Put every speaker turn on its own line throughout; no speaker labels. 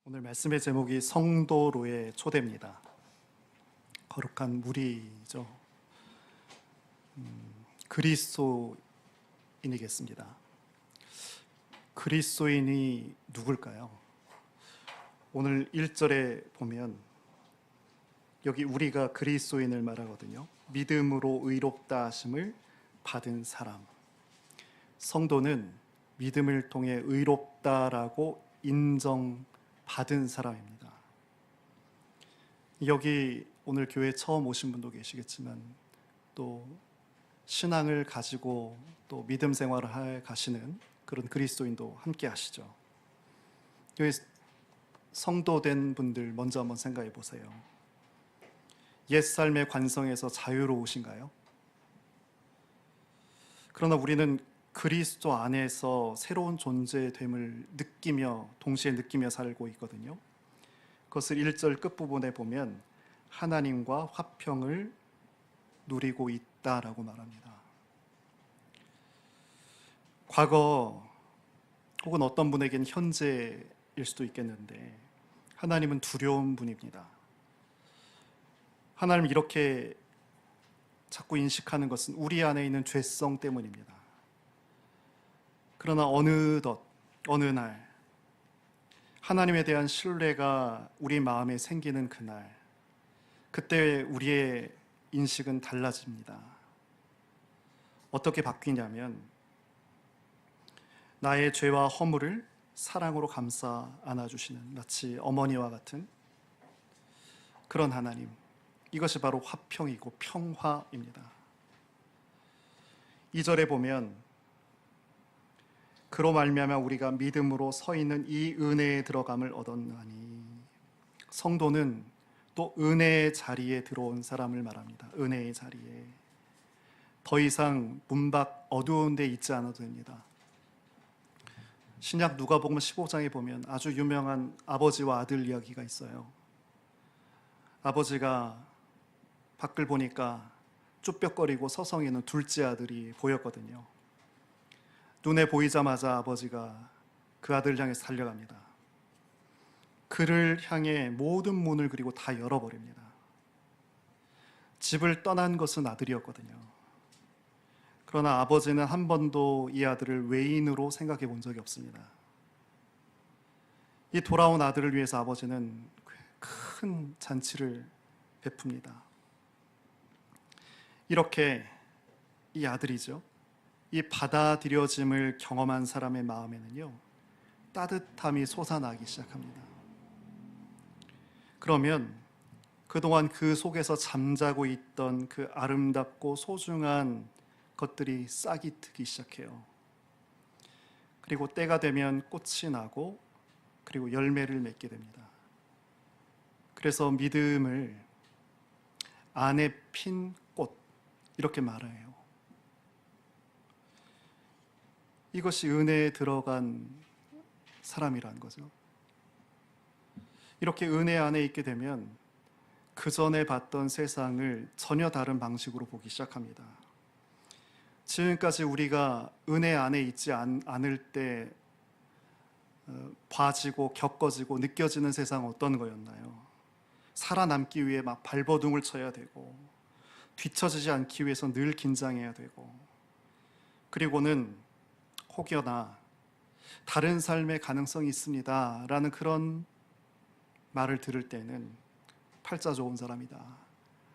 오늘 말씀의 제목이 성도로의 초대입니다. 거룩한 무리죠. 그리스도인이겠습니다. 그리스도인이 누굴까요? 오늘 1절에 보면 여기 우리가 그리스도인을 말하거든요. 믿음으로 의롭다 하심을 받은 사람. 성도는 믿음을 통해 의롭다라고 인정받은 사람입니다. 여기 오늘 교회 처음 오신 분도 계시겠지만 또 신앙을 가지고 또 믿음 생활을 해 가시는 그런 그리스도인도 함께 하시죠. 여기 성도된 분들 먼저 한번 생각해 보세요. 옛삶의 관성에서 자유로우신가요? 그러나 우리는 그리스도 안에서 새로운 존재됨을 동시에 느끼며 살고 있거든요. 그것을 1절 끝부분에 보면 하나님과 화평을 누리고 있다라고 말합니다. 과거 혹은 어떤 분에게는 현재일 수도 있겠는데 하나님은 두려운 분입니다. 하나님을 이렇게 자꾸 인식하는 것은 우리 안에 있는 죄성 때문입니다. 그러나 어느덧 어느 날 하나님에 대한 신뢰가 우리 마음에 생기는 그날, 그때 우리의 인식은 달라집니다. 어떻게 바뀌냐면 나의 죄와 허물을 사랑으로 감싸 안아주시는 마치 어머니와 같은 그런 하나님, 이것이 바로 화평이고 평화입니다. 2절에 보면 그로 말미암아 우리가 믿음으로 서 있는 이 은혜에 들어감을 얻었나니, 성도는 또 은혜의 자리에 들어온 사람을 말합니다. 은혜의 자리에 더 이상 문 밖 어두운 데 있지 않아도 됩니다. 신약 누가복음 15장에 보면 아주 유명한 아버지와 아들 이야기가 있어요. 아버지가 밖을 보니까 쭈뼛거리고 서성이는 둘째 아들이 보였거든요. 눈에 보이자마자 아버지가 그 아들을 향해서 달려갑니다. 그를 향해 모든 문을 그리고 다 열어버립니다. 집을 떠난 것은 아들이었거든요. 그러나 아버지는 한 번도 이 아들을 외인으로 생각해 본 적이 없습니다. 이 돌아온 아들을 위해서 아버지는 큰 잔치를 베풉니다. 이렇게 이 아들이죠, 이 받아들여짐을 경험한 사람의 마음에는요, 따뜻함이 솟아나기 시작합니다. 그러면 그동안 그 속에서 잠자고 있던 그 아름답고 소중한 것들이 싹이 트기 시작해요. 그리고 때가 되면 꽃이 나고 그리고 열매를 맺게 됩니다. 그래서 믿음을 안에 핀 꽃, 이렇게 말해요. 이것이 은혜에 들어간 사람이라는 거죠. 이렇게 은혜 안에 있게 되면 그 전에 봤던 세상을 전혀 다른 방식으로 보기 시작합니다. 지금까지 우리가 은혜 안에 있지 않을 때 봐지고 겪어지고 느껴지는 세상은 어떤 거였나요? 살아남기 위해 막 발버둥을 쳐야 되고, 뒤처지지 않기 위해서 늘 긴장해야 되고, 그리고는 혹여나 다른 삶의 가능성이 있습니다 라는 그런 말을 들을 때는 팔자 좋은 사람이다,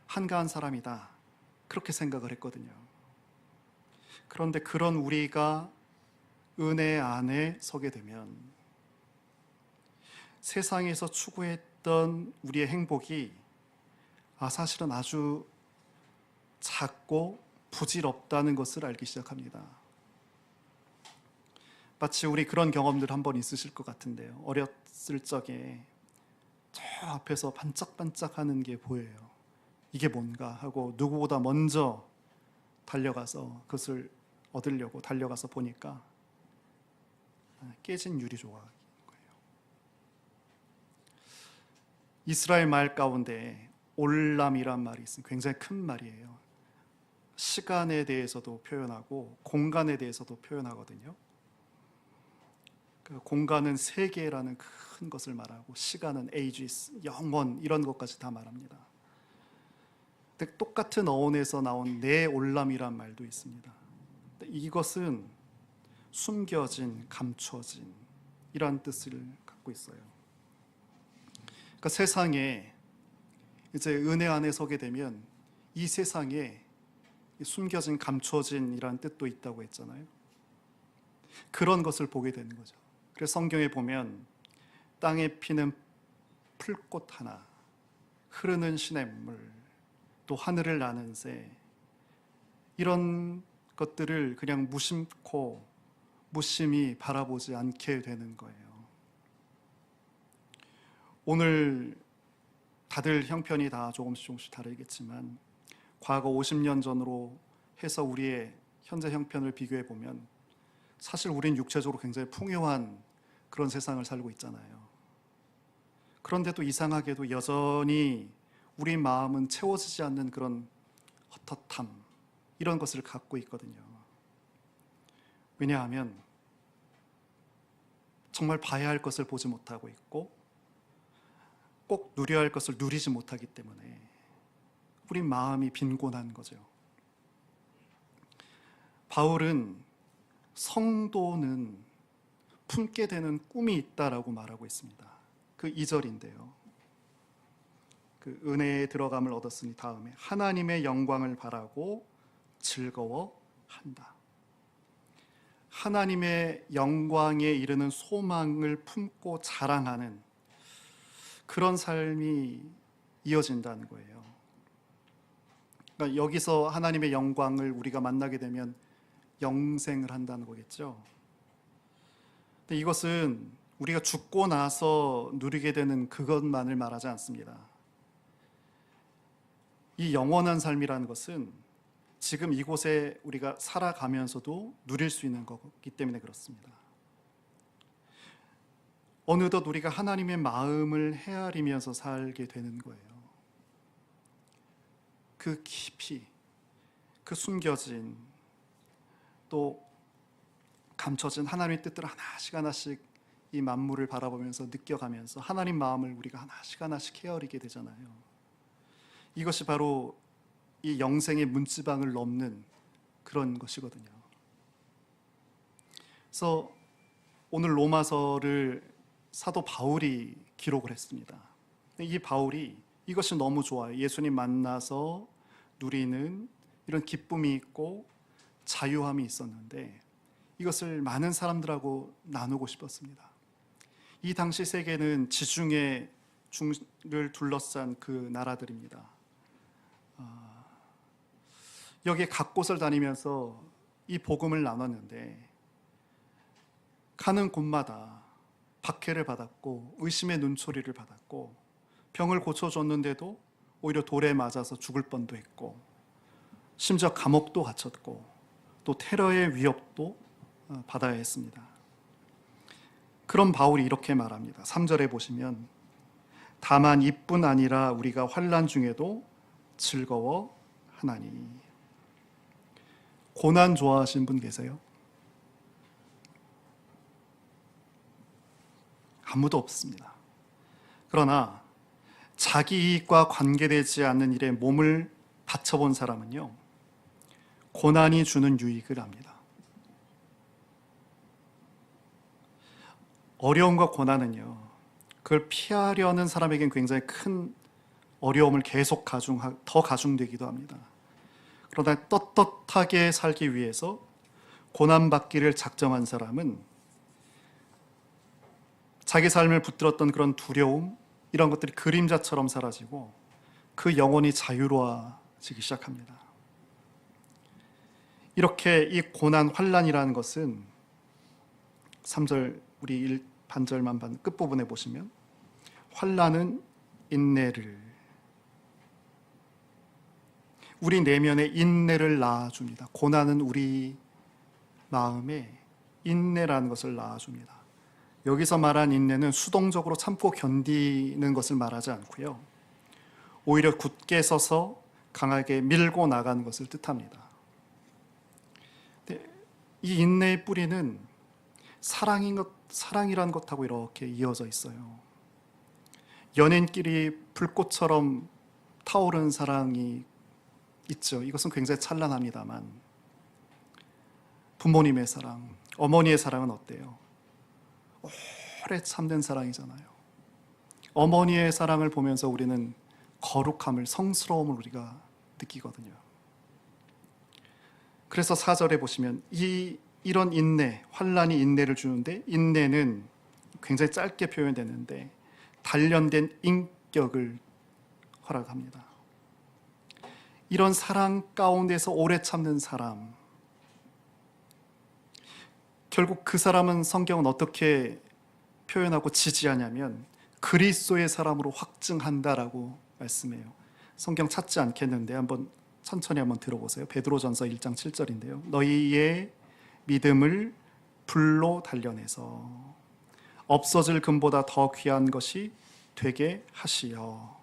한가한 사람이다, 그렇게 생각을 했거든요. 그런데 그런 우리가 은혜 안에 서게 되면 세상에서 추구했던 우리의 행복이 사실은 아주 작고 부질없다는 것을 알기 시작합니다. 마치 우리 그런 경험들 한번 있으실 것 같은데요. 어렸을 적에 저 앞에서 반짝반짝하는 게 보여요. 이게 뭔가 하고 누구보다 먼저 달려가서 그것을 얻으려고 달려가서 보니까 깨진 유리 조각인 거예요. 이스라엘 말 가운데 올람이란 말이 있습니다. 굉장히 큰 말이에요. 시간에 대해서도 표현하고 공간에 대해서도 표현하거든요. 그 공간은 세계라는 큰 것을 말하고 시간은 ages, 영원 이런 것까지 다 말합니다. 근데 똑같은 어원에서 나온 내올람이란 말도 있습니다. 이것은 숨겨진, 감춰진 이런 뜻을 갖고 있어요. 그러니까 세상에 이제 은혜 안에 서게 되면 이 세상에 숨겨진, 감춰진 이란 뜻도 있다고 했잖아요. 그런 것을 보게 되는 거죠. 그래서 성경에 보면 땅에 피는 풀꽃 하나, 흐르는 시냇물, 또 하늘을 나는 새, 이런 것들을 그냥 무심코 무심히 바라보지 않게 되는 거예요. 오늘 다들 형편이 다 조금씩 다르겠지만 과거 50년 전으로 해서 우리의 현재 형편을 비교해 보면 사실 우린 육체적으로 굉장히 풍요한 그런 세상을 살고 있잖아요. 그런데도 이상하게도 여전히 우리 마음은 채워지지 않는 그런 헛헛함, 이런 것을 갖고 있거든요. 왜냐하면 정말 봐야 할 것을 보지 못하고 있고 꼭 누려야 할 것을 누리지 못하기 때문에 우리 마음이 빈곤한 거죠. 바울은 성도는 품게 되는 꿈이 있다라고 말하고 있습니다. 그 2절인데요. 그 은혜에 들어감을 얻었으니 다음에 하나님의 영광을 바라고 즐거워한다. 하나님의 영광에 이르는 소망을 품고 자랑하는 그런 삶이 이어진다는 거예요. 그러니까 여기서 하나님의 영광을 우리가 만나게 되면 영생을 한다는 거겠죠. 근데 이것은 우리가 죽고 나서 누리게 되는 그것만을 말하지 않습니다. 이 영원한 삶이라는 것은 지금 이곳에 우리가 살아가면서도 누릴 수 있는 거기 때문에 그렇습니다. 어느덧 우리가 하나님의 마음을 헤아리면서 살게 되는 거예요. 그 깊이, 그 숨겨진, 또 감춰진 하나님의 뜻들을 하나씩 이 만물을 바라보면서 느껴가면서 하나님 마음을 우리가 하나씩 헤아리게 되잖아요. 이것이 바로 이 영생의 문지방을 넘는 그런 것이거든요. 그래서 오늘 로마서를 사도 바울이 기록을 했습니다. 이 바울이 이것이 너무 좋아요. 예수님 만나서 누리는 이런 기쁨이 있고 자유함이 있었는데 이것을 많은 사람들하고 나누고 싶었습니다. 이 당시 세계는 지중해를 둘러싼 그 나라들입니다. 여기에 각 곳을 다니면서 이 복음을 나눴는데 가는 곳마다 박해를 받았고 의심의 눈초리를 받았고 병을 고쳐줬는데도 오히려 돌에 맞아서 죽을 뻔도 했고 심지어 감옥도 갇혔고 또 테러의 위협도 받아야 했습니다. 그런 바울이 이렇게 말합니다. 3절에 보시면 다만 이뿐 아니라 우리가 환난 중에도 즐거워하나니. 고난 좋아하시는 분 계세요? 아무도 없습니다. 그러나 자기 이익과 관계되지 않는 일에 몸을 바쳐본 사람은요, 고난이 주는 유익을 압니다. 어려움과 고난은요, 그걸 피하려는 사람에겐 굉장히 큰 어려움을 계속 더 가중되기도 합니다. 그러나 떳떳하게 살기 위해서 고난받기를 작정한 사람은 자기 삶을 붙들었던 그런 두려움, 이런 것들이 그림자처럼 사라지고 그 영혼이 자유로워지기 시작합니다. 이렇게 이 고난, 환난이라는 것은 3절 우리 반절만 끝부분에 보시면 환난은 인내를, 우리 내면에 인내를 낳아줍니다. 고난은 우리 마음에 인내라는 것을 낳아줍니다. 여기서 말한 인내는 수동적으로 참고 견디는 것을 말하지 않고요, 오히려 굳게 서서 강하게 밀고 나가는 것을 뜻합니다. 이 인내의 뿌리는 사랑이란 것하고 이렇게 이어져 있어요. 연인끼리 불꽃처럼 타오르는 사랑이 있죠. 이것은 굉장히 찬란합니다만, 부모님의 사랑, 어머니의 사랑은 어때요? 오래 참된 사랑이잖아요. 어머니의 사랑을 보면서 우리는 거룩함을, 성스러움을 우리가 느끼거든요. 그래서 4절에 보시면 이런 인내, 환난이 인내를 주는데, 인내는 굉장히 짧게 표현되는데 단련된 인격을 허락합니다. 이런 사랑 가운데서 오래 참는 사람, 결국 그 사람은 성경은 어떻게 표현하고 지지하냐면 그리스도의 사람으로 확증한다라고 말씀해요. 성경 찾지 않겠는데 천천히 한번 들어보세요. 베드로전서 1장 7절인데요. 너희의 믿음을 불로 단련해서 없어질 금보다 더 귀한 것이 되게 하시어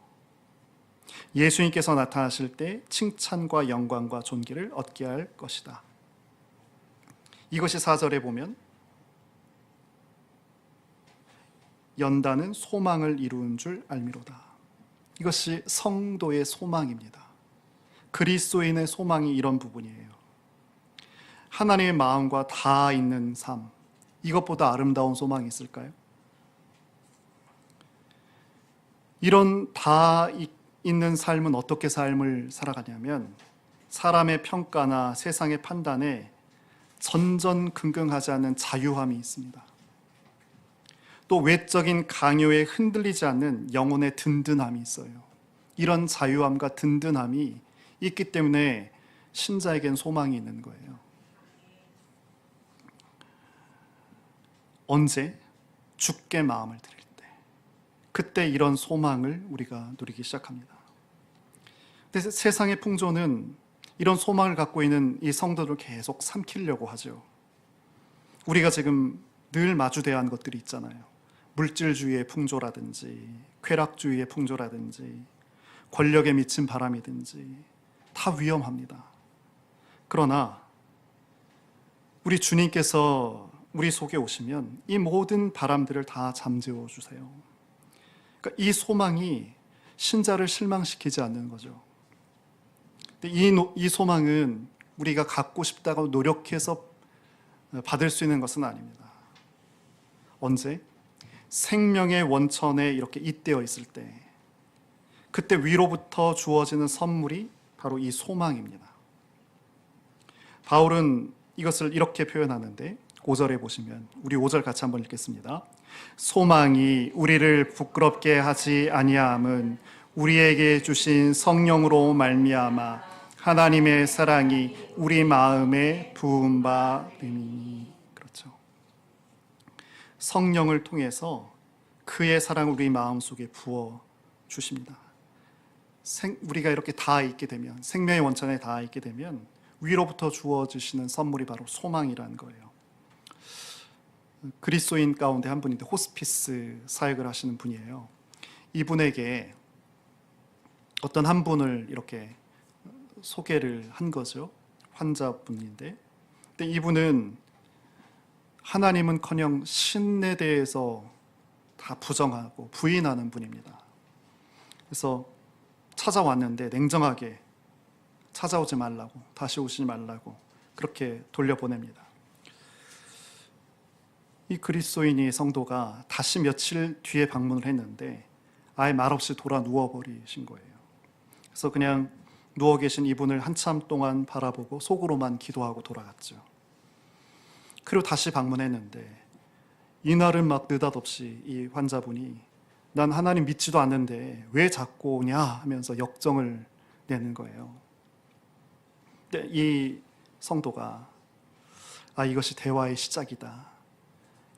예수님께서 나타나실 때 칭찬과 영광과 존귀를 얻게 할 것이다. 이것이 4절에 보면 연단은 소망을 이루는 줄 알미로다. 이것이 성도의 소망입니다. 그리스도인의 소망이 이런 부분이에요. 하나님의 마음과 다 있는 삶, 이것보다 아름다운 소망이 있을까요? 이런 다 있는 삶은 어떻게 삶을 살아가냐면 사람의 평가나 세상의 판단에 전전긍긍하지 않는 자유함이 있습니다. 또 외적인 강요에 흔들리지 않는 영혼의 든든함이 있어요. 이런 자유함과 든든함이 있기 때문에 신자에겐 소망이 있는 거예요. 언제? 주께 마음을 드릴 때, 그때 이런 소망을 우리가 누리기 시작합니다. 근데 세상의 풍조는 이런 소망을 갖고 있는 이 성도를 계속 삼키려고 하죠. 우리가 지금 늘 마주대야 하는 것들이 있잖아요. 물질주의의 풍조라든지 쾌락주의의 풍조라든지 권력에 미친 바람이든지 다 위험합니다. 그러나 우리 주님께서 우리 속에 오시면 이 모든 바람들을 다 잠재워 주세요. 그러니까 이 소망이 신자를 실망시키지 않는 거죠. 근데 이 소망은 우리가 갖고 싶다고 노력해서 받을 수 있는 것은 아닙니다. 언제? 생명의 원천에 이렇게 잇대어 있을 때, 그때 위로부터 주어지는 선물이 바로 이 소망입니다. 바울은 이것을 이렇게 표현하는데 5절에 보시면, 우리 5절 같이 한번 읽겠습니다. 소망이 우리를 부끄럽게 하지 아니함은 우리에게 주신 성령으로 말미암아 하나님의 사랑이 우리 마음에 부은 바 됨이니. 그렇죠. 성령을 통해서 그의 사랑을 우리 마음속에 부어 주십니다. 우리가 이렇게 다 있게 되면, 생명의 원천에 다 있게 되면 위로부터 주어지시는 선물이 바로 소망이라는 거예요. 그리스도인 가운데 한 분인데 호스피스 사역을 하시는 분이에요. 이분에게 어떤 한 분을 이렇게 소개를 한 거죠. 환자분인데, 근데 이분은 하나님은커녕 신에 대해서 다 부정하고 부인하는 분입니다. 그래서 찾아왔는데 냉정하게 찾아오지 말라고, 다시 오지 말라고 그렇게 돌려보냅니다. 이 그리스도인이 성도가 다시 며칠 뒤에 방문을 했는데 아예 말없이 돌아 누워버리신 거예요. 그래서 그냥 누워 계신 이분을 한참 동안 바라보고 속으로만 기도하고 돌아갔죠. 그리고 다시 방문했는데 이날은 막 느닷없이 이 환자분이 난 하나님 믿지도 않는데 왜 자꾸 오냐 하면서 역정을 내는 거예요. 근데 이 성도가 이것이 대화의 시작이다,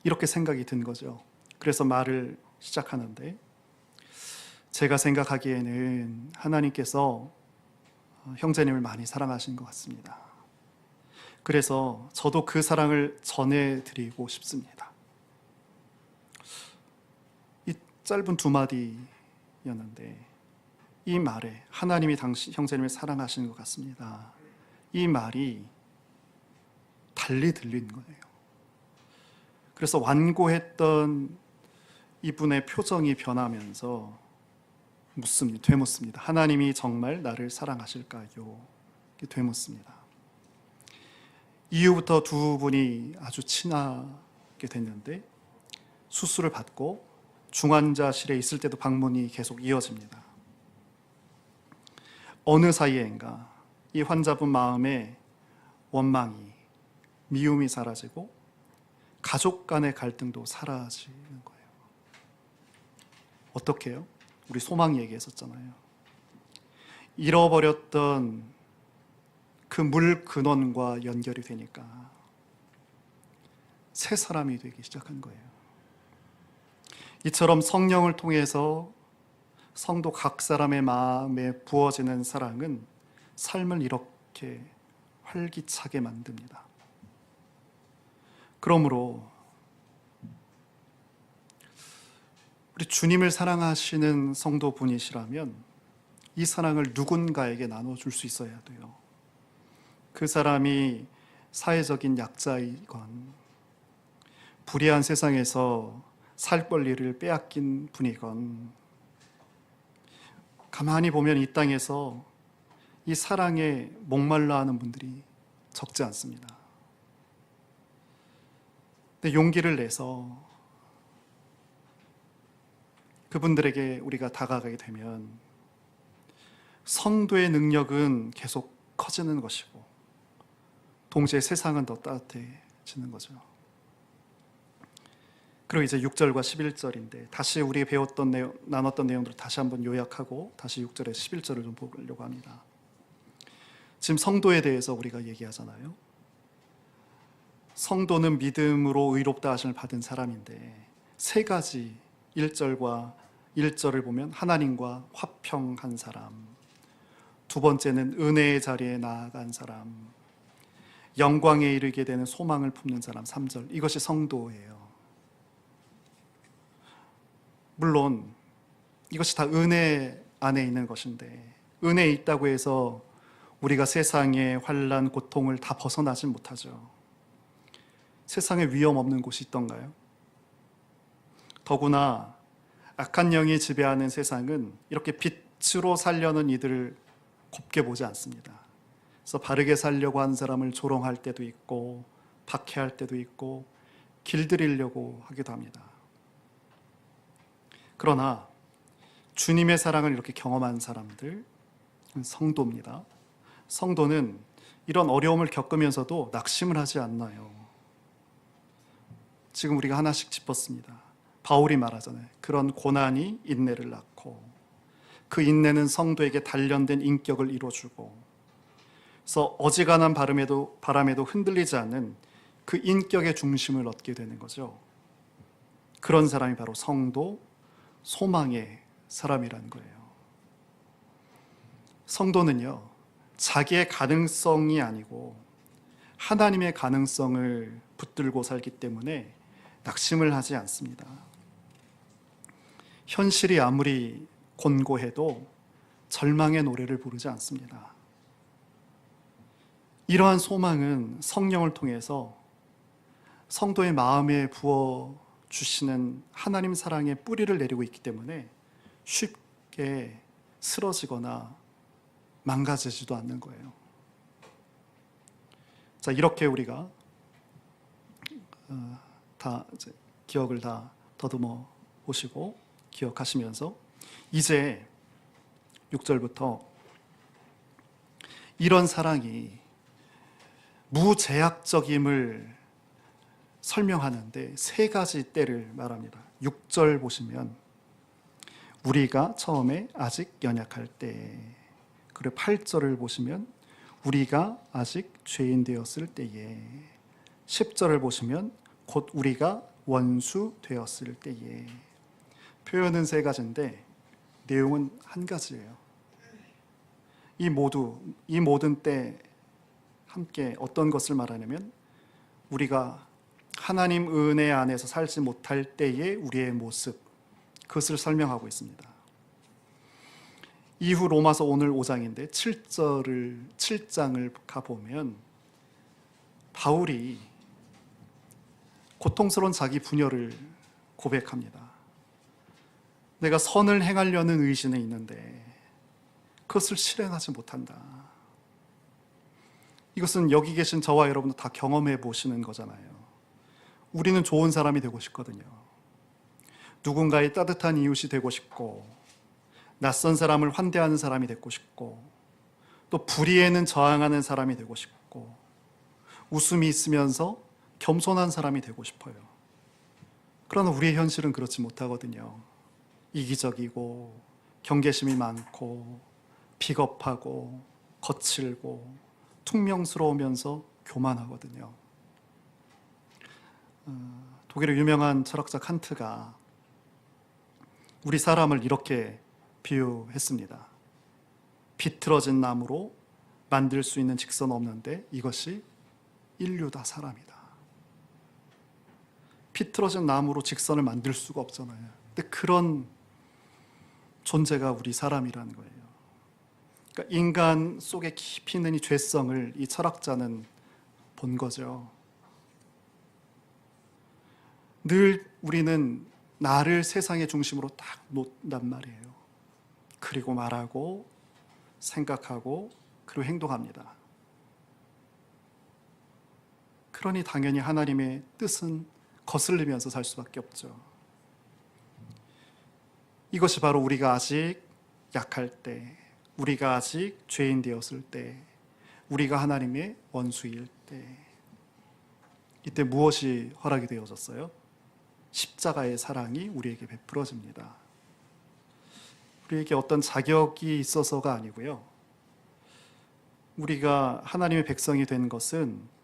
이렇게 생각이 든 거죠. 그래서 말을 시작하는데, 제가 생각하기에는 하나님께서 형제님을 많이 사랑하신 것 같습니다. 그래서 저도 그 사랑을 전해드리고 싶습니다. 이 짧은 두 마디였는데 이 말에 하나님이 당신 형제님을 사랑하시는 것 같습니다, 이 말이 달리 들리는 거예요. 그래서 완고했던 이분의 표정이 변하면서 되묻습니다. 하나님이 정말 나를 사랑하실까요? 이렇게 되묻습니다. 이후부터 두 분이 아주 친하게 됐는데 수술을 받고 중환자실에 있을 때도 방문이 계속 이어집니다. 어느 사이에인가 이 환자분 마음에 원망이, 미움이 사라지고 가족 간의 갈등도 사라지는 거예요. 어떻게 해요? 우리 소망 얘기했었잖아요. 잃어버렸던 그 물 근원과 연결이 되니까 새 사람이 되기 시작한 거예요. 이처럼 성령을 통해서 성도 각 사람의 마음에 부어지는 사랑은 삶을 이렇게 활기차게 만듭니다. 그러므로 우리 주님을 사랑하시는 성도분이시라면 이 사랑을 누군가에게 나눠줄 수 있어야 돼요. 그 사람이 사회적인 약자이건 불의한 세상에서 살 권리를 빼앗긴 분이건 가만히 보면 이 땅에서 이 사랑에 목말라 하는 분들이 적지 않습니다. 근데 용기를 내서 그분들에게 우리가 다가가게 되면 성도의 능력은 계속 커지는 것이고 동시에 세상은 더 따뜻해지는 거죠. 그리고 이제 6절과 11절인데 다시 우리 나눴던 내용들을 다시 한번 요약하고 다시 6절에 11절을 좀 보려고 합니다. 지금 성도에 대해서 우리가 얘기하잖아요. 성도는 믿음으로 의롭다 하심을 받은 사람인데 세 가지 1절을 보면 하나님과 화평한 사람, 두 번째는 은혜의 자리에 나아간 사람, 영광에 이르게 되는 소망을 품는 사람, 3절. 이것이 성도예요. 물론 이것이 다 은혜 안에 있는 것인데 은혜에 있다고 해서 우리가 세상의 환난, 고통을 다 벗어나진 못하죠. 세상에 위험 없는 곳이 있던가요? 더구나 악한 영이 지배하는 세상은 이렇게 빛으로 살려는 이들을 곱게 보지 않습니다. 그래서 바르게 살려고 하는 사람을 조롱할 때도 있고 박해할 때도 있고 길들이려고 하기도 합니다. 그러나 주님의 사랑을 이렇게 경험한 사람들, 성도입니다. 성도는 이런 어려움을 겪으면서도 낙심을 하지 않나요? 지금 우리가 하나씩 짚었습니다. 바울이 말하잖아요. 그런 고난이 인내를 낳고 그 인내는 성도에게 단련된 인격을 이루어주고 그래서 어지간한 바람에도 흔들리지 않는 그 인격의 중심을 얻게 되는 거죠. 그런 사람이 바로 성도, 소망의 사람이라는 거예요. 성도는요, 자기의 가능성이 아니고 하나님의 가능성을 붙들고 살기 때문에 낙심을 하지 않습니다. 현실이 아무리 곤고해도 절망의 노래를 부르지 않습니다. 이러한 소망은 성령을 통해서 성도의 마음에 부어 주시는 하나님 사랑의 뿌리를 내리고 있기 때문에 쉽게 쓰러지거나 망가지지도 않는 거예요. 자, 이렇게 우리가 다 이제 기억을 다 더듬어 보시고 기억하시면서 이제 6절부터 이런 사랑이 무제약적임을 설명하는데 세 가지 때를 말합니다. 6절 보시면 우리가 처음에 아직 연약할 때, 그리고 8절을 보시면 우리가 아직 죄인 되었을 때에, 10절을 보시면 곧 우리가 원수 되었을 때에. 표현은 세 가지인데 내용은 한 가지예요. 이 모든 때 함께 어떤 것을 말하냐면 우리가 하나님 은혜 안에서 살지 못할 때의 우리의 모습, 그것을 설명하고 있습니다. 이후 로마서 오늘 5장인데 7장을 가보면 바울이 고통스러운 자기 분열을 고백합니다. 내가 선을 행하려는 의지는 있는데 그것을 실행하지 못한다. 이것은 여기 계신 저와 여러분도 다 경험해 보시는 거잖아요. 우리는 좋은 사람이 되고 싶거든요. 누군가의 따뜻한 이웃이 되고 싶고, 낯선 사람을 환대하는 사람이 되고 싶고, 또 불의에는 저항하는 사람이 되고 싶고, 웃음이 있으면서 겸손한 사람이 되고 싶어요. 그러나 우리의 현실은 그렇지 못하거든요. 이기적이고 경계심이 많고 비겁하고 거칠고 퉁명스러우면서 교만하거든요. 독일의 유명한 철학자 칸트가 우리 사람을 이렇게 비유했습니다. 비틀어진 나무로 만들 수 있는 직선 없는데 이것이 인류다, 사람이다. 비틀어진 나무로 직선을 만들 수가 없잖아요. 근데 그런 존재가 우리 사람이라는 거예요. 그러니까 인간 속에 깊이 있는 이 죄성을 이 철학자는 본 거죠. 늘 우리는 나를 세상의 중심으로 딱 놓는단 말이에요. 그리고 말하고 생각하고 그리고 행동합니다. 그러니 당연히 하나님의 뜻은 거슬리면서 살 수밖에 없죠. 이것이 바로 우리가 아직 약할 때, 우리가 아직 죄인 되었을 때, 우리가 하나님의 원수일 때, 이때 무엇이 허락이 되어졌어요? 십자가의 사랑이 우리에게 베풀어집니다. 우리에게 어떤 자격이 있어서가 아니고요. 우리가 하나님의 백성이 된 것은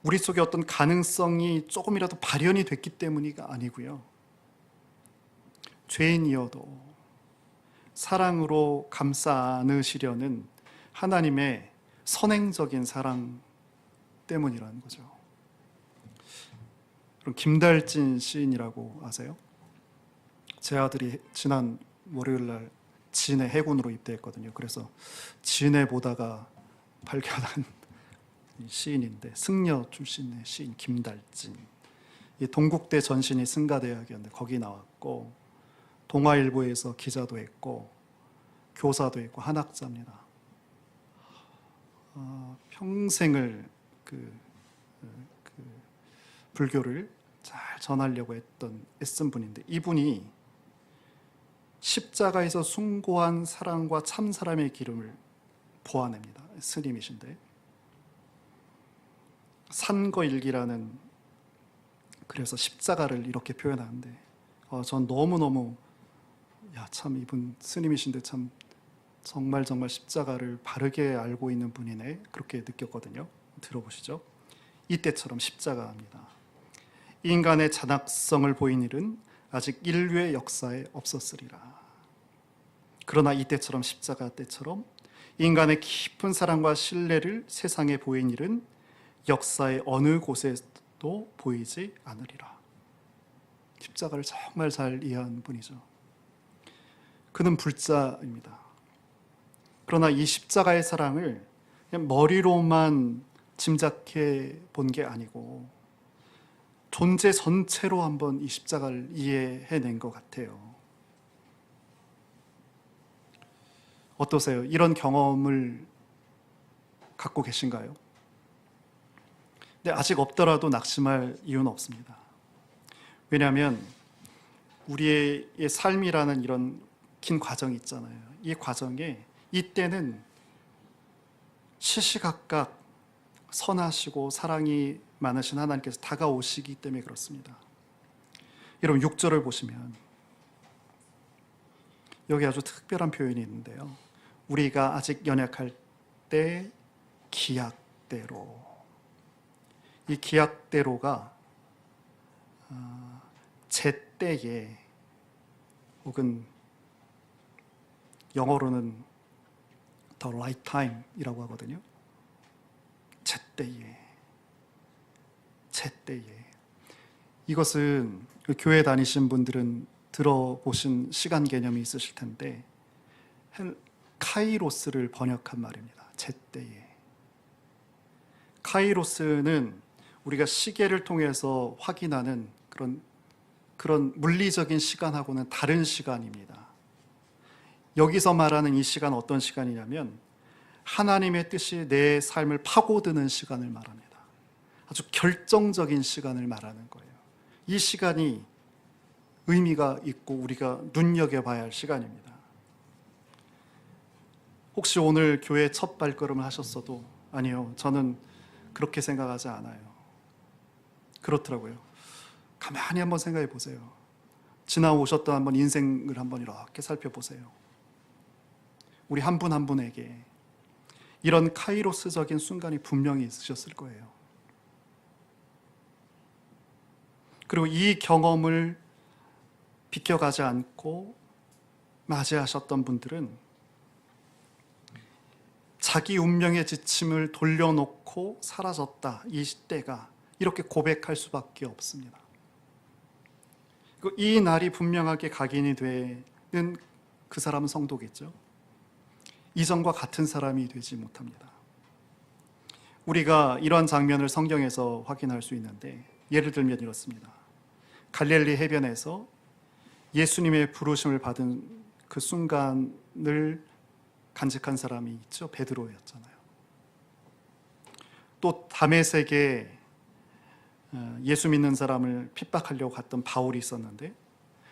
우리 속에 어떤 가능성이 조금이라도 발현이 됐기 때문이 아니고요. 죄인이어도 사랑으로 감싸 안으시려는 하나님의 선행적인 사랑 때문이라는 거죠. 그럼 김달진 시인이라고 아세요? 제 아들이 지난 월요일 날 진해 해군으로 입대했거든요. 그래서 진해 보다가 발견한 시인인데, 승려 출신의 시인 김달진. 이 동국대 전신이 승가대학이었는데 거기 나왔고, 동아일보에서 기자도 했고 교사도 했고 한학자입니다. 평생을 불교를 잘 전하려고 했던 애쓴 분인데, 이분이 십자가에서 숭고한 사랑과 참 사람의 기름을 보아냅니다. 스님이신데, 산거일기라는, 그래서 십자가를 이렇게 표현하는데 전 너무너무 참 이분 스님이신데 참 정말 십자가를 바르게 알고 있는 분이네, 그렇게 느꼈거든요. 들어보시죠. 이때처럼 십자가입니다. 인간의 잔악성을 보인 일은 아직 인류의 역사에 없었으리라. 그러나 이때처럼, 십자가 때처럼 인간의 깊은 사랑과 신뢰를 세상에 보인 일은 역사의 어느 곳에도 보이지 않으리라. 십자가를 정말 잘 이해한 분이죠. 그는 불자입니다. 그러나 이 십자가의 사랑을 그냥 머리로만 짐작해 본 게 아니고 존재 전체로 한번 이 십자가를 이해해낸 것 같아요. 어떠세요? 이런 경험을 갖고 계신가요? 근데 아직 없더라도 낙심할 이유는 없습니다. 왜냐하면 우리의 삶이라는 이런 긴 과정이 있잖아요. 이 과정에 이때는 시시각각 선하시고 사랑이 많으신 하나님께서 다가오시기 때문에 그렇습니다. 여러분 6절을 보시면 여기 아주 특별한 표현이 있는데요. 우리가 아직 연약할 때 기약대로, 이 기약대로가 제때에, 혹은 영어로는 the right time이라고 하거든요. 제때에. 이것은 교회 다니신 분들은 들어보신 시간 개념이 있으실 텐데, 카이로스를 번역한 말입니다. 제때에. 카이로스는 우리가 시계를 통해서 확인하는 그런 물리적인 시간하고는 다른 시간입니다. 여기서 말하는 이 시간 어떤 시간이냐면 하나님의 뜻이 내 삶을 파고드는 시간을 말합니다. 아주 결정적인 시간을 말하는 거예요. 이 시간이 의미가 있고 우리가 눈여겨봐야 할 시간입니다. 혹시 오늘 교회 첫 발걸음을 하셨어도 아니요, 저는 그렇게 생각하지 않아요. 그렇더라고요. 가만히 한번 생각해 보세요. 지나오셨던 한번 인생을 한번 이렇게 살펴보세요. 우리 한 분 한 분에게 이런 카이로스적인 순간이 분명히 있으셨을 거예요. 그리고 이 경험을 비껴가지 않고 맞이하셨던 분들은 자기 운명의 지침을 돌려놓고 사라졌다. 이 때가 이렇게 고백할 수밖에 없습니다. 이 날이 분명하게 각인이 되는 그 사람은 성도겠죠. 이전과 같은 사람이 되지 못합니다. 우리가 이런 장면을 성경에서 확인할 수 있는데 예를 들면 이렇습니다. 갈릴리 해변에서 예수님의 부르심을 받은 그 순간을 간직한 사람이 있죠. 베드로였잖아요. 또 다메섹에 예수 믿는 사람을 핍박하려고 갔던 바울이 있었는데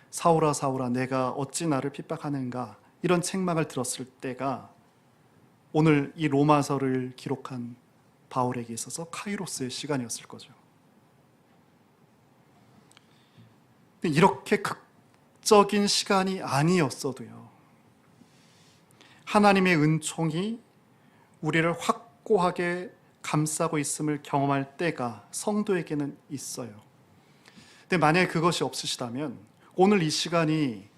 사울아 사울아 내가 어찌 나를 핍박하는가 이런 책망을 들었을 때가 오늘 이 로마서를 기록한 바울에게 있어서 카이로스의 시간이었을 거죠. 이렇게 극적인 시간이 아니었어도요, 하나님의 은총이 우리를 확고하게 감싸고 있음을 경험할 때가 성도에게는 있어요. 근데 만약에 그것이 없으시다면 오늘 이 시간이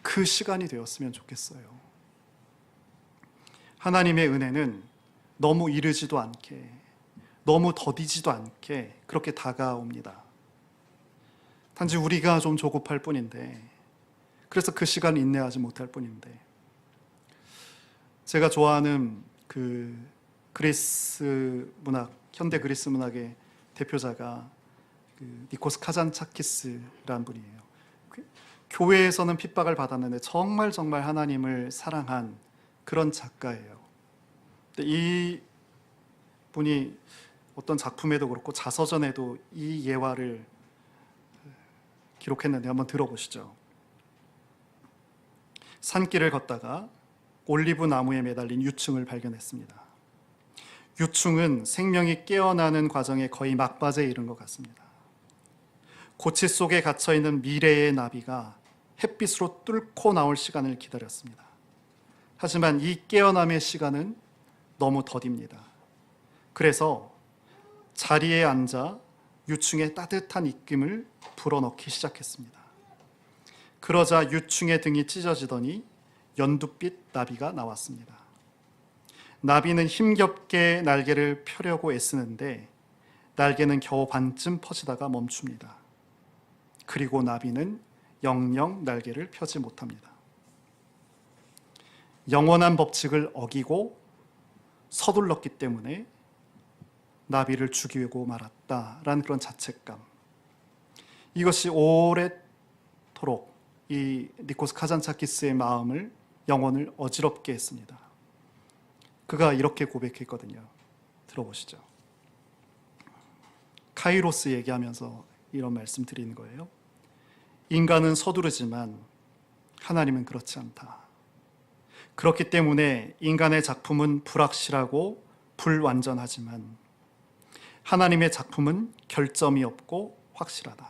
그 시간이 되었으면 좋겠어요. 하나님의 은혜는 너무 이르지도 않게, 너무 더디지도 않게 그렇게 다가옵니다. 단지 우리가 좀 조급할 뿐인데, 그래서 그 시간을 인내하지 못할 뿐인데, 제가 좋아하는 그 그리스 문학, 현대 그리스 문학의 대표자가 그 니코스 카잔차키스라는 분이에요. 교회에서는 핍박을 받았는데 정말 하나님을 사랑한 그런 작가예요. 근데 이 분이 어떤 작품에도 그렇고 자서전에도 이 예화를 기록했는데 한번 들어보시죠. 산길을 걷다가 올리브 나무에 매달린 유충을 발견했습니다. 유충은 생명이 깨어나는 과정에 거의 막바지에 이른 것 같습니다. 고치 속에 갇혀있는 미래의 나비가 햇빛으로 뚫고 나올 시간을 기다렸습니다. 하지만 이 깨어남의 시간은 너무 더딥니다. 그래서 자리에 앉아 유충의 따뜻한 입김을 불어넣기 시작했습니다. 그러자 유충의 등이 찢어지더니 연두빛 나비가 나왔습니다. 나비는 힘겹게 날개를 펴려고 애쓰는데 날개는 겨우 반쯤 퍼지다가 멈춥니다. 그리고 나비는 영영 날개를 펴지 못합니다. 영원한 법칙을 어기고 서둘렀기 때문에 나비를 죽이고 말았다라는 그런 자책감, 이것이 오랫도록 이 니코스 카잔차키스의 마음을, 영혼을 어지럽게 했습니다. 그가 이렇게 고백했거든요. 들어보시죠. 카이로스 얘기하면서 이런 말씀 드리는 거예요. 인간은 서두르지만 하나님은 그렇지 않다. 그렇기 때문에 인간의 작품은 불확실하고 불완전하지만 하나님의 작품은 결점이 없고 확실하다.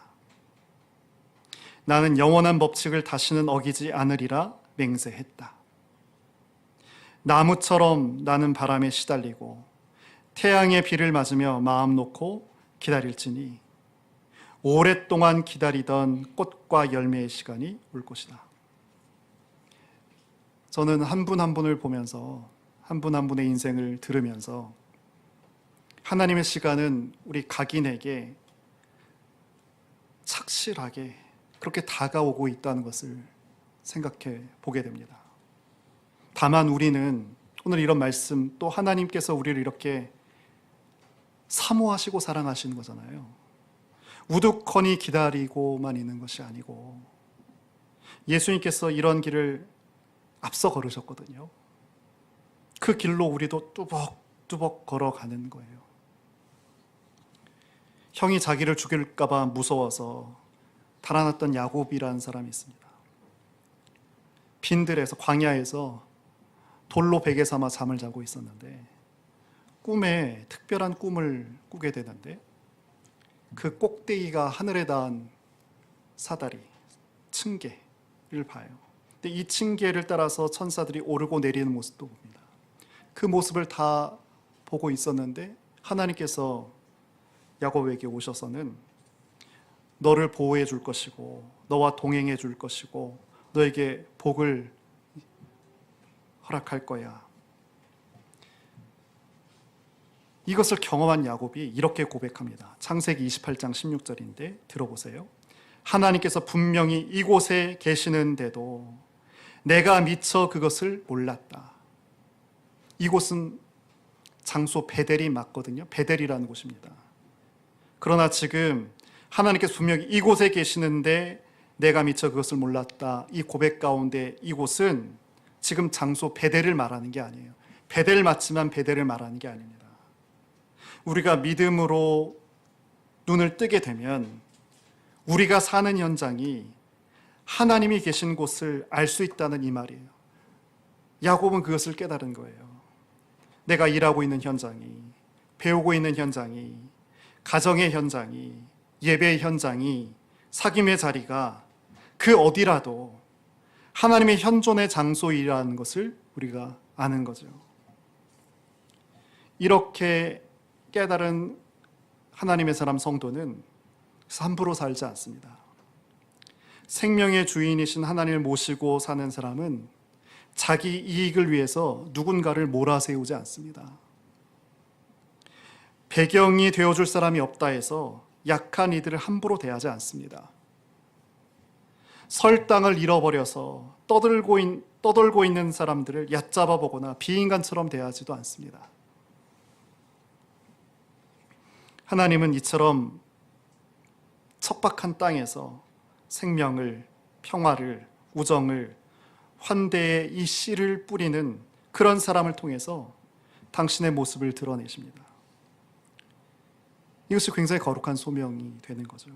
나는 영원한 법칙을 다시는 어기지 않으리라 맹세했다. 나무처럼 나는 바람에 시달리고 태양의 비를 맞으며 마음 놓고 기다릴지니 오랫동안 기다리던 꽃과 열매의 시간이 올 것이다. 저는 한 분 한 분을 보면서, 한 분 한 분의 인생을 들으면서 하나님의 시간은 우리 각인에게 착실하게 그렇게 다가오고 있다는 것을 생각해 보게 됩니다. 다만 우리는 오늘 이런 말씀, 또 하나님께서 우리를 이렇게 사모하시고 사랑하시는 거잖아요. 우두커니 기다리고만 있는 것이 아니고 예수님께서 이런 길을 앞서 걸으셨거든요. 그 길로 우리도 뚜벅뚜벅 걸어가는 거예요. 형이 자기를 죽일까 봐 무서워서 달아났던 야곱이라는 사람이 있습니다. 빈들에서, 광야에서 돌로 베개 삼아 잠을 자고 있었는데 꿈에 특별한 꿈을 꾸게 되는데 그 꼭대기가 하늘에 닿은 사다리, 층계를 봐요. 근데 이 층계를 따라서 천사들이 오르고 내리는 모습도 봅니다. 그 모습을 다 보고 있었는데 하나님께서 야곱에게 오셔서는 너를 보호해 줄 것이고 너와 동행해 줄 것이고 너에게 복을 허락할 거야. 이것을 경험한 야곱이 이렇게 고백합니다. 창세기 28장 16절인데 들어보세요. 하나님께서 분명히 이곳에 계시는데도 내가 미처 그것을 몰랐다. 이곳은 장소 베델이 맞거든요. 베델이라는 곳입니다. 그러나 지금 하나님께서 분명히 이곳에 계시는데 내가 미처 그것을 몰랐다. 이 고백 가운데 이곳은 지금 장소 베델을 말하는 게 아니에요. 베델 맞지만 베델을 말하는 게 아닙니다. 우리가 믿음으로 눈을 뜨게 되면 우리가 사는 현장이 하나님이 계신 곳을 알 수 있다는 이 말이에요. 야곱은 그것을 깨달은 거예요. 내가 일하고 있는 현장이, 배우고 있는 현장이, 가정의 현장이, 예배의 현장이, 사귐의 자리가 그 어디라도 하나님의 현존의 장소이라는 것을 우리가 아는 거죠. 이렇게 깨달은 하나님의 사람 성도는 함부로 살지 않습니다. 생명의 주인이신 하나님을 모시고 사는 사람은 자기 이익을 위해서 누군가를 몰아세우지 않습니다. 배경이 되어줄 사람이 없다 해서 약한 이들을 함부로 대하지 않습니다. 설당을 잃어버려서 떠들고 있는 사람들을 얕잡아 보거나 비인간처럼 대하지도 않습니다. 하나님은 이처럼 척박한 땅에서 생명을, 평화를, 우정을, 환대의 이 씨를 뿌리는 그런 사람을 통해서 당신의 모습을 드러내십니다. 이것이 굉장히 거룩한 소명이 되는 거죠.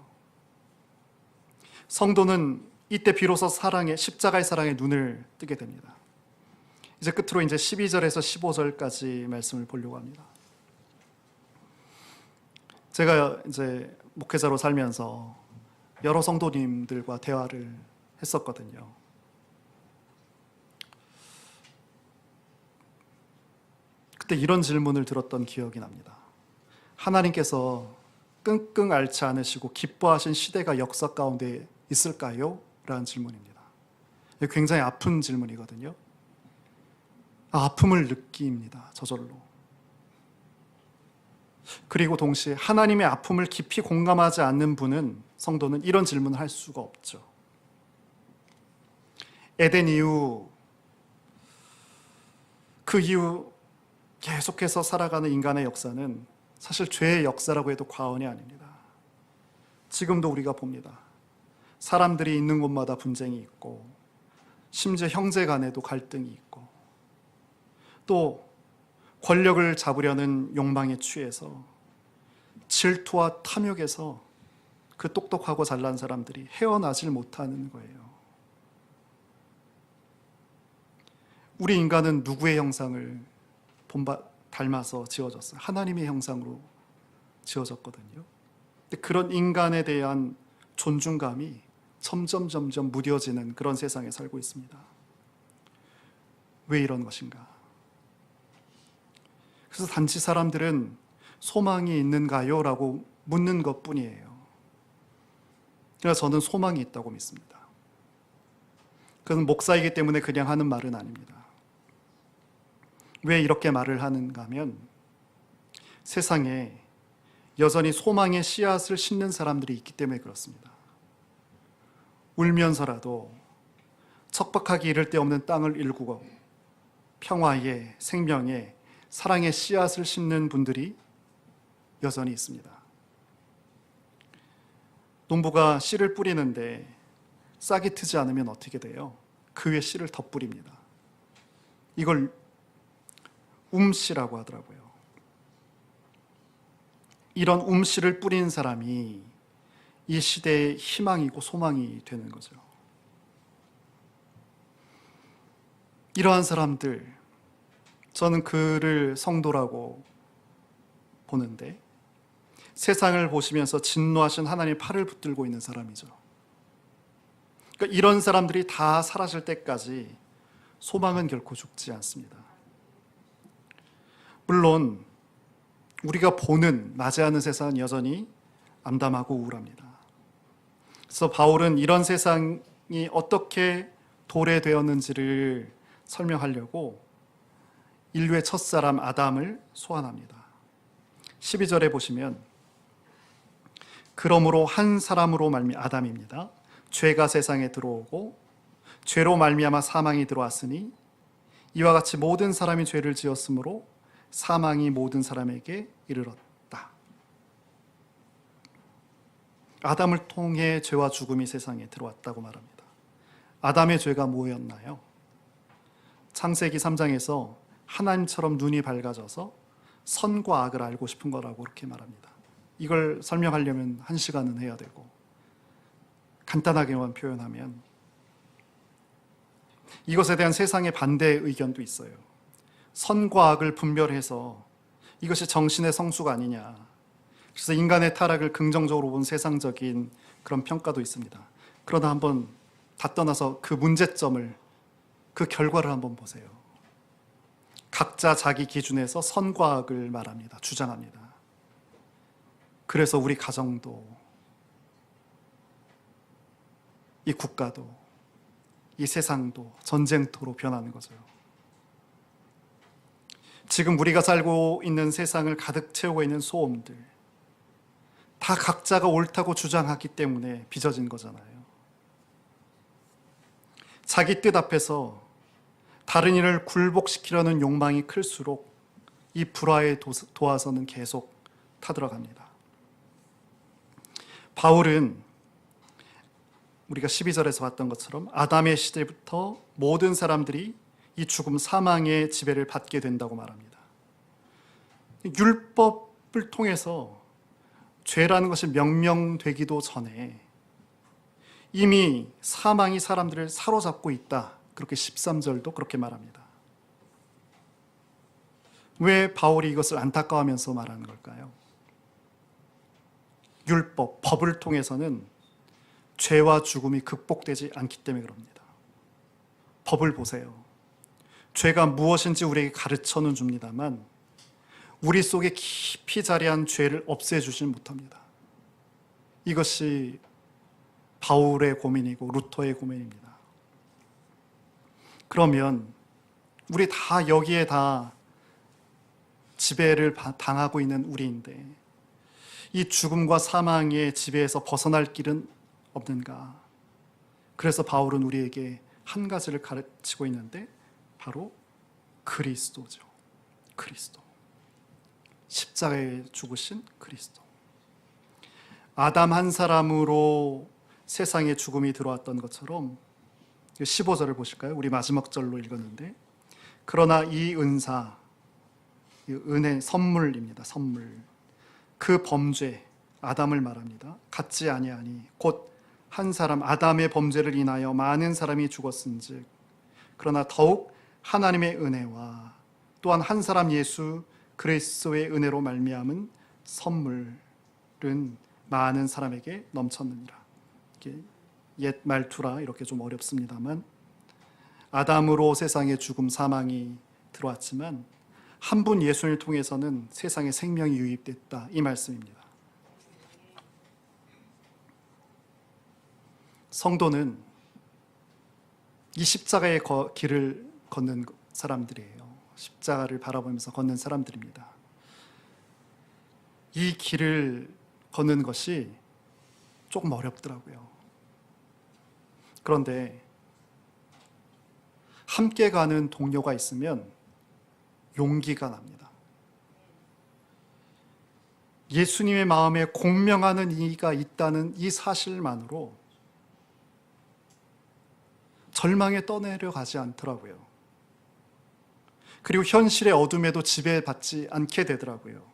성도는 이때 비로소 십자가의 사랑에 눈을 뜨게 됩니다. 이제 끝으로 12절에서 15절까지 말씀을 보려고 합니다. 제가 목회자로 살면서 여러 성도님들과 대화를 했었거든요. 그때 이런 질문을 들었던 기억이 납니다. 하나님께서 끙끙 앓지 않으시고 기뻐하신 시대가 역사 가운데 있을까요? 라는 질문입니다. 굉장히 아픈 질문이거든요. 아픔을 느낍니다. 저절로. 그리고 동시에 하나님의 아픔을 깊이 공감하지 않는 분은, 성도는 이런 질문을 할 수가 없죠. 에덴 이후, 그 이후 계속해서 살아가는 인간의 역사는 사실 죄의 역사라고 해도 과언이 아닙니다. 지금도 우리가 봅니다. 사람들이 있는 곳마다 분쟁이 있고, 심지어 형제 간에도 갈등이 있고, 또 권력을 잡으려는 욕망에 취해서 질투와 탐욕에서 그 똑똑하고 잘난 사람들이 헤어나질 못하는 거예요. 우리 인간은 누구의 형상을 닮아서 지어졌어요? 하나님의 형상으로 지어졌거든요. 근데 그런 인간에 대한 존중감이 점점 무뎌지는 그런 세상에 살고 있습니다. 왜 이런 것인가? 그래서 단지 사람들은 소망이 있는가요? 라고 묻는 것뿐이에요. 그래서 저는 소망이 있다고 믿습니다. 그건 목사이기 때문에 그냥 하는 말은 아닙니다. 왜 이렇게 말을 하는가 하면 세상에 여전히 소망의 씨앗을 심는 사람들이 있기 때문에 그렇습니다. 울면서라도 척박하기 이를 데 없는 땅을 일구고 평화의, 생명의, 사랑의 씨앗을 심는 분들이 여전히 있습니다. 농부가 씨를 뿌리는데 싹이 트지 않으면 어떻게 돼요? 그 위에 씨를 덧뿌립니다. 이걸 움씨라고 하더라고요. 이런 움씨를 뿌린 사람이 이 시대의 희망이고 소망이 되는 거죠. 이러한 사람들, 저는 그를 성도라고 보는데, 세상을 보시면서 진노하신 하나님의 팔을 붙들고 있는 사람이죠. 그러니까 이런 사람들이 다 사라질 때까지 소망은 결코 죽지 않습니다. 물론 우리가 보는, 맞이하는 세상은 여전히 암담하고 우울합니다. 그래서 바울은 이런 세상이 어떻게 도래되었는지를 설명하려고 인류의 첫사람 아담을 소환합니다. 12절에 보시면, 그러므로 한 사람으로 아담입니다. 죄가 세상에 들어오고 죄로 말미암아 사망이 들어왔으니 이와 같이 모든 사람이 죄를 지었으므로 사망이 모든 사람에게 이르렀다. 아담을 통해 죄와 죽음이 세상에 들어왔다고 말합니다. 아담의 죄가 뭐였나요? 창세기 3장에서 하나님처럼 눈이 밝아져서 선과 악을 알고 싶은 거라고 그렇게 말합니다. 이걸 설명하려면 1시간은 해야 되고, 간단하게만 표현하면 이것에 대한 세상의 반대 의견도 있어요. 선과 악을 분별해서 이것이 정신의 성수가 아니냐. 그래서 인간의 타락을 긍정적으로 본 세상적인 그런 평가도 있습니다. 그러나 한번 다 떠나서 그 문제점을, 그 결과를 한번 보세요. 각자 자기 기준에서 선과 악을 말합니다. 주장합니다. 그래서 우리 가정도, 이 국가도, 이 세상도 전쟁터로 변하는 거죠. 지금 우리가 살고 있는 세상을 가득 채우고 있는 소음들, 다 각자가 옳다고 주장하기 때문에 빚어진 거잖아요. 자기 뜻 앞에서 다른 이를 굴복시키려는 욕망이 클수록 이 불화의 도화선은 계속 타들어갑니다. 바울은 우리가 12절에서 봤던 것처럼 아담의 시대부터 모든 사람들이 이 죽음, 사망의 지배를 받게 된다고 말합니다. 율법을 통해서 죄라는 것이 명명되기도 전에 이미 사망이 사람들을 사로잡고 있다. 그렇게 13절도 그렇게 말합니다. 왜 바울이 이것을 안타까워하면서 말하는 걸까요? 율법, 법을 통해서는 죄와 죽음이 극복되지 않기 때문에 그럽니다. 법을 보세요. 죄가 무엇인지 우리에게 가르쳐는 줍니다만 우리 속에 깊이 자리한 죄를 없애주질 못합니다. 이것이 바울의 고민이고 루터의 고민입니다. 그러면 우리 다 여기에 다 지배를 당하고 있는 우리인데 이 죽음과 사망의 지배에서 벗어날 길은 없는가? 그래서 바울은 우리에게 한 가지를 가르치고 있는데 바로 그리스도죠. 그리스도. 십자가에 죽으신 그리스도. 아담 한 사람으로 세상에 죽음이 들어왔던 것처럼 15절을 보실까요? 우리 마지막 절로 읽었는데, 그러나 이 은사, 이 은혜, 선물입니다. 선물. 그 범죄, 아담을 말합니다. 같지 아니하니 곧 한 사람 아담의 범죄를 인하여 많은 사람이 죽었은즉 그러나 더욱 하나님의 은혜와 또한 한 사람 예수 그리스도의 은혜로 말미암은 선물은 많은 사람에게 넘쳤느니라. 옛 말투라 이렇게 좀 어렵습니다만 아담으로 세상에 죽음, 사망이 들어왔지만 한 분 예수를 통해서는 세상에 생명이 유입됐다, 이 말씀입니다. 성도는 이 십자가의 길을 걷는 사람들이에요. 십자가를 바라보면서 걷는 사람들입니다. 이 길을 걷는 것이 조금 어렵더라고요. 그런데 함께 가는 동료가 있으면 용기가 납니다. 예수님의 마음에 공명하는 이가 있다는 이 사실만으로 절망에 떠내려가지 않더라고요. 그리고 현실의 어둠에도 지배받지 않게 되더라고요.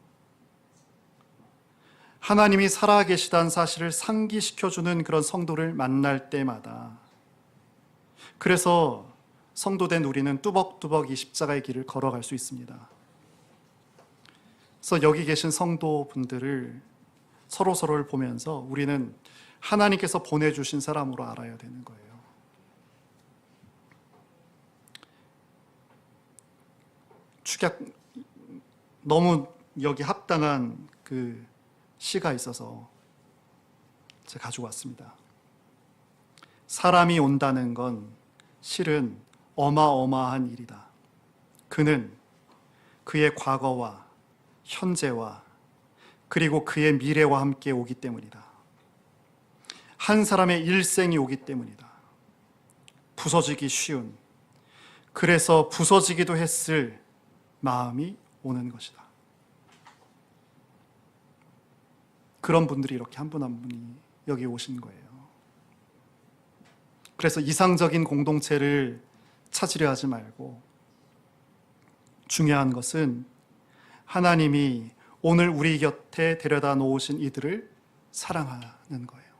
하나님이 살아계시다는 사실을 상기시켜주는 그런 성도를 만날 때마다, 그래서 성도된 우리는 뚜벅뚜벅 이 십자가의 길을 걸어갈 수 있습니다. 그래서 여기 계신 성도분들을 서로를 보면서 우리는 하나님께서 보내주신 사람으로 알아야 되는 거예요. 축약, 너무 여기 합당한 그 시가 있어서 제가 가지고 왔습니다. 사람이 온다는 건 실은 어마어마한 일이다. 그는 그의 과거와 현재와 그리고 그의 미래와 함께 오기 때문이다. 한 사람의 일생이 오기 때문이다. 부서지기 쉬운, 그래서 부서지기도 했을 마음이 오는 것이다. 그런 분들이 이렇게 한 분 한 분이 여기 오신 거예요. 그래서 이상적인 공동체를 찾으려 하지 말고, 중요한 것은 하나님이 오늘 우리 곁에 데려다 놓으신 이들을 사랑하는 거예요.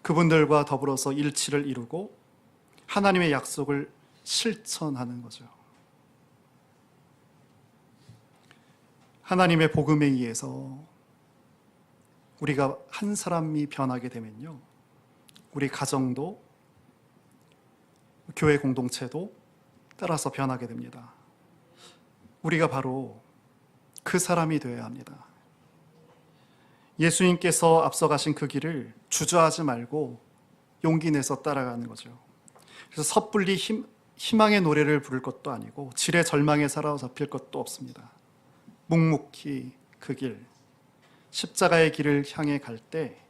그분들과 더불어서 일치를 이루고 하나님의 약속을 실천하는 거죠. 하나님의 복음에 의해서 우리가 한 사람이 변하게 되면요, 우리 가정도 교회 공동체도 따라서 변하게 됩니다. 우리가 바로 그 사람이 되어야 합니다. 예수님께서 앞서가신 그 길을 주저하지 말고 용기 내서 따라가는 거죠. 그래서 섣불리 희망의 노래를 부를 것도 아니고 질의 절망에 사로잡힐 것도 없습니다. 묵묵히 그 길, 십자가의 길을 향해 갈 때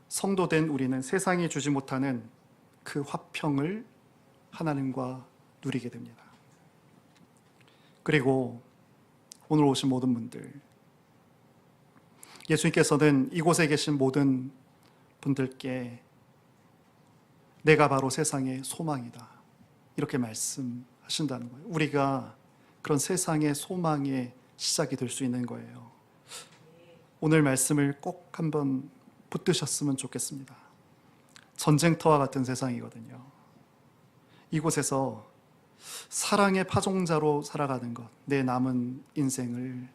성도된 우리는 세상이 주지 못하는 그 화평을 하나님과 누리게 됩니다. 그리고 오늘 오신 모든 분들, 예수님께서는 이곳에 계신 모든 분들께 내가 바로 세상의 소망이다, 이렇게 말씀하신다는 거예요. 우리가 그런 세상의 소망의 시작이 될 수 있는 거예요. 오늘 말씀을 꼭 한번 붙드셨으면 좋겠습니다. 전쟁터와 같은 세상이거든요. 이곳에서 사랑의 파종자로 살아가는 것, 내 남은 인생을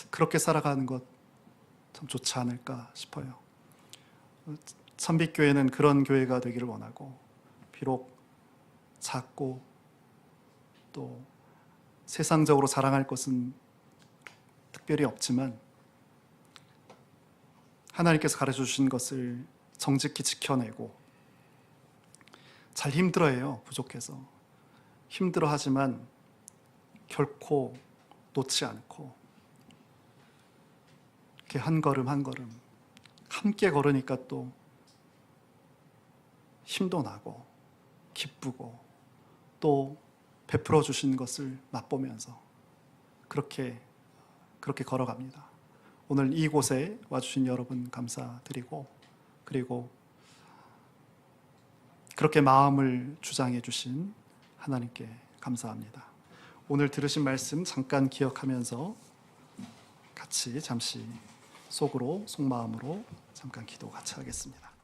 그렇게 살아가는 것 참 좋지 않을까 싶어요. 참빛교회는 그런 교회가 되기를 원하고, 비록 작고 또 세상적으로 자랑할 것은 특별히 없지만 하나님께서 가르쳐 주신 것을 정직히 지켜내고, 잘 힘들어해요. 부족해서 힘들어하지만 결코 놓지 않고 이렇게 한 걸음 한 걸음 함께 걸으니까 또 힘도 나고 기쁘고 또 베풀어 주신 것을 맛보면서 그렇게 걸어갑니다. 오늘 이곳에 와주신 여러분 감사드리고, 그리고 그렇게 마음을 주장해 주신 하나님께 감사합니다. 오늘 들으신 말씀 잠깐 기억하면서 같이 잠시 속마음으로 잠깐 기도 같이 하겠습니다.